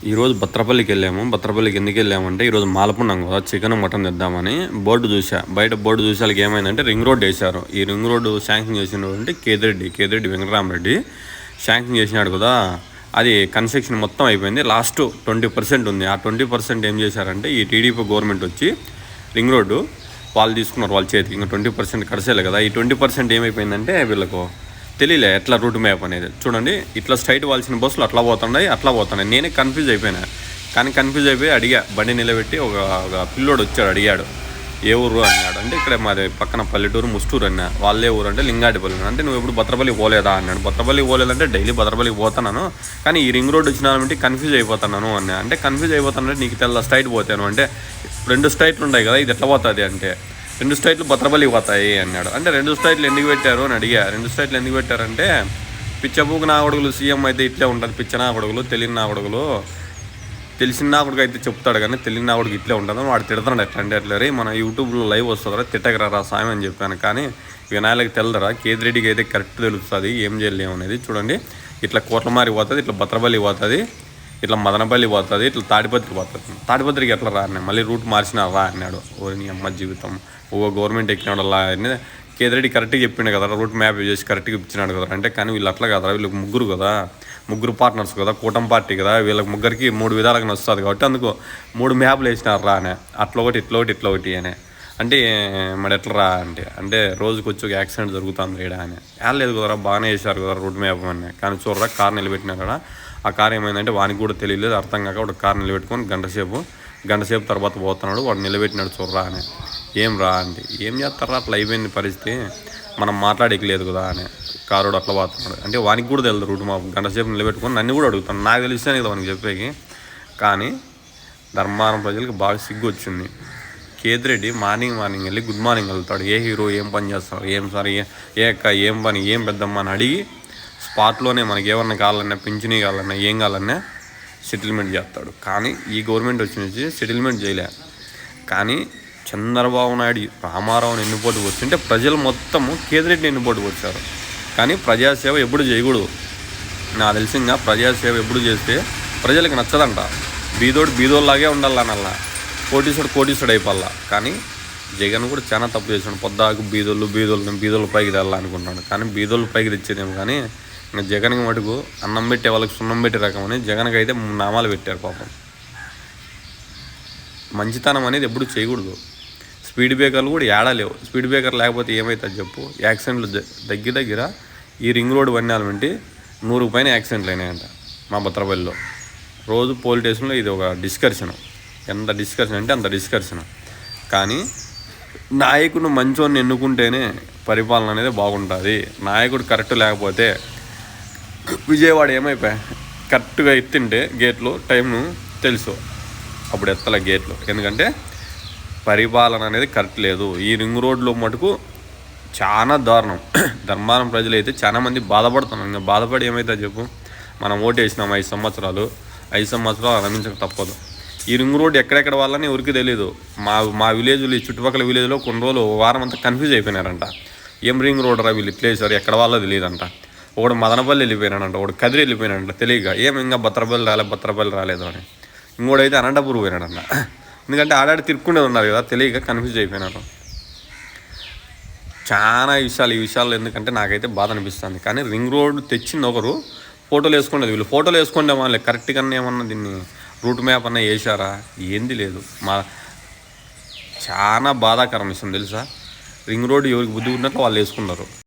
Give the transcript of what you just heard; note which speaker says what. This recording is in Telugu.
Speaker 1: ఈరోజు బత్రపల్లికి వెళ్ళాము. బత్రపల్లికి ఎందుకు వెళ్ళామంటే ఈరోజు మాలపున్నాం కదా, చికెన్ మటన్ తెద్దామని బోర్డు చూసా. బయట బోర్డు చూసాలకి ఏమైందంటే రింగ్ రోడ్ వేశారు. ఈ రింగ్ రోడ్డు శాంక్షన్ చేసినటువంటి కేతిరెడ్డి వెంకటరామరెడ్డి శాంక్షన్ చేసినాడు కదా, అది కన్స్ట్రక్షన్ మొత్తం అయిపోయింది. లాస్ట్ 20% ఉంది. ఆ 20% ఏం చేశారంటే ఈ టీడీపీ గవర్నమెంట్ వచ్చి రింగ్ రోడ్డు వాళ్ళు తీసుకున్నారు వాళ్ళ చేతికి. ఇంకా 20% కడిసేలే కదా. ఈ 20% ఏమైపోయిందంటే వీళ్ళకు తెలియలే ఎట్లా రూట్ మ్యాప్ అనేది. చూడండి, ఇట్లా స్ట్రైట్ వాల్సిన బస్సులు అట్లా పోతున్నాయి. నేనే కన్ఫ్యూజ్ అయిపోయినా. కానీ కన్ఫ్యూజ్ అయిపోయి అడిగా, బండి నిలబెట్టి ఒక పిల్లోడు వచ్చాడు, అడిగాడు ఏ ఊరు అన్నాడు. అంటే ఇక్కడ మాది పక్కన పల్లెటూరు ముస్టూరు అన్నా. వాళ్ళే ఊరు అంటే లింగాటిపల్లి. అంటే నువ్వు ఎప్పుడు బత్రపల్లికి పోలేదా అన్నాడు. బత్రపల్లికి పోలేదంటే డైలీ బత్రపల్లికి పోతున్నాను, కానీ ఈ రింగ్ రోడ్ వచ్చినానంటే కన్ఫ్యూజ్ అయిపోతున్నాను అన్నా. అంటే కన్ఫ్యూజ్ అయిపోతానంటే నీకు తెల్ల స్ట్రైట్ పోతాను అంటే 2 స్ట్రైట్లు ఉంటాయి కదా, ఇది ఎట్లా పోతుంది అంటే 2 స్ట్రైట్లు బత్రపల్లికి పోతాయి అన్నాడు. అంటే 2 స్ట్రైట్లు ఎందుకు పెట్టారు అని అడిగా. 2 స్ట్రైట్లు ఎందుకు పెట్టారంటే పిచ్చబూకు నా కొడుకులు సీఎం అయితే ఇట్లే ఉంటుంది, పిచ్చ నా కొడుకులు తెలియని నా కొడుకులు, తెలిసిన నా కొడుకు అయితే చెప్తాడు కానీ తెలియని నా కొడుకు ఇట్లే ఉంటుంది. వాడు తిడతాడు ఎట్లా అంటే అట్లా రే మన యూట్యూబ్లో లైవ్ వస్తుందా తిట్టకరా సాయం అని చెప్పాను. కానీ వినాయకులకి తెలదరా, కేతిరెడ్డికి అయితే కరెక్ట్ తెలుస్తుంది ఏం చేయలేము అనేది. చూడండి, ఇట్లా కోట్లమారి పోతుంది, ఇట్లా బత్రపల్లి పోతుంది, ఇట్లా మదనపల్లి పోతుంది, ఇట్లా తాడిపత్రి పోతుంది. తాడిపత్రికి ఎట్లా రా అన్నాడు. మళ్ళీ రూట్ మార్చినా రా అన్నాడు. ఓ నీ అమ్మ జీవితం, గవర్నమెంట్ ఎక్కినాడు అలా అని కేతిరెడ్డి కరెక్ట్గా చెప్పిండు కదా, రూట్ మ్యాప్ చేసి కరెక్ట్గా ఇచ్చినాడు కదా. అంటే కానీ వీళ్ళు అట్లా కదా, వీళ్ళకి ముగ్గురు కదా, ముగ్గురు పార్ట్నర్స్ కదా, కూటమి పార్టీ కదా, వీళ్ళకి ముగ్గురికి 3 విధాలుగా వస్తుంది కాబట్టి అందుకు 3 మ్యాప్లు వేసినారు రా అని. అట్లా ఒకటి ఇట్లా ఒకటి అని. అంటే మరి ఎట్లా రా అంటే రోజుకి వచ్చి ఒక యాక్సిడెంట్ జరుగుతుంది ఇక్కడ అని. లేదు కదరా, బాగానే వేసారు కదా రూట్ మ్యాప్ అని. కానీ చూడరా కార్ నిలబెట్టినారు కదా, ఆ కార్ ఏమైందంటే వానికి కూడా తెలియలేదు, అర్థం కాక ఒక కార్ నిలబెట్టుకొని గంట సేపు తర్వాత పోతున్నాడు. వాడు నిలబెట్టినాడు చూడరా అని. ఏం రా అంటే ఏం చేస్తారా, అట్లా అయిపోయింది పరిస్థితి, మనం మాట్లాడేయలేదు కదా అని. కారుడు అట్లా పోతున్నాడు అంటే వానికి కూడా తెలియదు రూట్ మాకు. గంట సేపు నిలబెట్టుకొని నన్ను కూడా అడుగుతాను, నాకు తెలిస్తేనే కదా వానికి చెప్పేకి. కానీ ధర్మారం ప్రజలకు బాగా సిగ్గు వచ్చింది. కేతిరెడ్డి మార్నింగ్ వెళ్ళి గుడ్ మార్నింగ్ వెళ్తాడు. ఏ హీరో ఏం పని చేస్తాడు, ఏం సార్ ఏ అక్క ఏం పని ఏం పెద్దమ్మ అని అడిగి స్పాట్లోనే మనకి ఏమన్నా కావాలన్నా పింఛనీ కావాలన్నా ఏం కావాలన్నా సెటిల్మెంట్ చేస్తాడు. కానీ ఈ గవర్నమెంట్ వచ్చి సెటిల్మెంట్ చేయలే. కానీ చంద్రబాబు నాయుడు రామారావుని ఎన్నుపోటుకు వచ్చింటే ప్రజలు మొత్తము కేతిరెడ్డిని ఎన్నుపోటుకు వచ్చారు. కానీ ప్రజాసేవ ఎప్పుడు చేయకూడదు. నాకు తెలిసింగా ప్రజాసేవ ఎప్పుడు చేస్తే ప్రజలకు నచ్చదంట. బీదోళ్ళలాగే ఉండాలనల్లా, కోటీసుడు అయిపోల్లా. కానీ జగన్ కూడా చాలా తప్పు చేశాడు. పొద్దాకు బీదోళ్ళు పైకి తెల్లాలనుకుంటున్నాడు. కానీ బీదోళ్ళు పైకి తెచ్చేదేమో. కానీ ఇంకా జగన్కి మటుకు అన్నం పెట్టే వాళ్ళకి సున్నం పెట్టే రకమని జగన్కి అయితే 3 నామాలు పెట్టారు పాపం. మంచితనం అనేది ఎప్పుడు చేయకూడదు. స్పీడ్ బ్రేకర్లు కూడా ఏడలేవు. స్పీడ్ బ్రేకర్ లేకపోతే ఏమవుతుంది చెప్పు. యాక్సిడెంట్లు దగ్గర ఈ రింగ్ రోడ్ వన్నాలంటే 100 పైన యాక్సిడెంట్లు అయినాయంట మా బత్రపల్లిలో. రోజు పోలీస్ స్టేషన్లో ఇది ఒక డిస్కషన్. ఎంత డిస్కషన్ అంటే అంత డిస్కషన్. కానీ నాయకుడు మంచోన్ని ఎన్నుకుంటేనే పరిపాలన అనేది బాగుంటుంది. నాయకుడు కరెక్ట్ లేకపోతే విజయవాడ ఏమైపోయా, కరెక్ట్గా ఎత్తింటే గేట్లు టైంను తెలుసు, అప్పుడు ఎత్తల గేట్లు. ఎందుకంటే పరిపాలన అనేది కరెక్ట్ లేదు. ఈ రింగ్ రోడ్లో మటుకు చాలా దారుణం. ధర్మారం ప్రజలు అయితే చాలామంది బాధపడుతున్నాం. ఇంకా బాధపడి ఏమైతే చెప్పు, మనం ఓటు వేసినాం 5 సంవత్సరాలు అనుభవించక తప్పదు. ఈ రింగ్ రోడ్ ఎక్కడెక్కడ వాళ్ళని ఎవరికి తెలియదు. మా విలేజ్లో, ఈ చుట్టుపక్కల విలేజ్లో కొన్ని రోజులు వారం అంతా కన్ఫ్యూజ్ అయిపోయినారంట. ఏం రింగ్ రోడ్ రా వీళ్ళు ఇట్లా వేసారు, ఎక్కడ వాళ్ళో తెలియదంట. ఒకడు మదనపల్లి వెళ్ళిపోయినాడంట, ఒకడు కదిరి వెళ్ళిపోయినాడంట తెలియక. ఏమి ఇంకా బత్రపల్లి రాలేదు అని. ఇంకోడైతే అనంతపురం పోయినాడంట. ఎందుకంటే ఆడాడి తిరుక్కుండే ఉన్నారు కదా, తెలియక కన్ఫ్యూజ్ అయిపోయినారు. చాలా ఈ విషయాలు ఎందుకంటే నాకైతే బాధ అనిపిస్తుంది. కానీ రింగ్ రోడ్ తెచ్చింది ఒకరు, ఫోటోలు వేసుకునేది వీళ్ళు. ఫోటోలు వేసుకుంటే వాళ్ళు కరెక్ట్గా ఏమన్నా దీన్ని రూట్ మ్యాప్ అన్నా వేసారా, ఏంది లేదు. చాలా బాధాకరం విషయం తెలుసా. రింగ్ రోడ్ ఎవరికి బుద్ధి ఉన్నట్లు వాళ్ళు వేసుకున్నారు.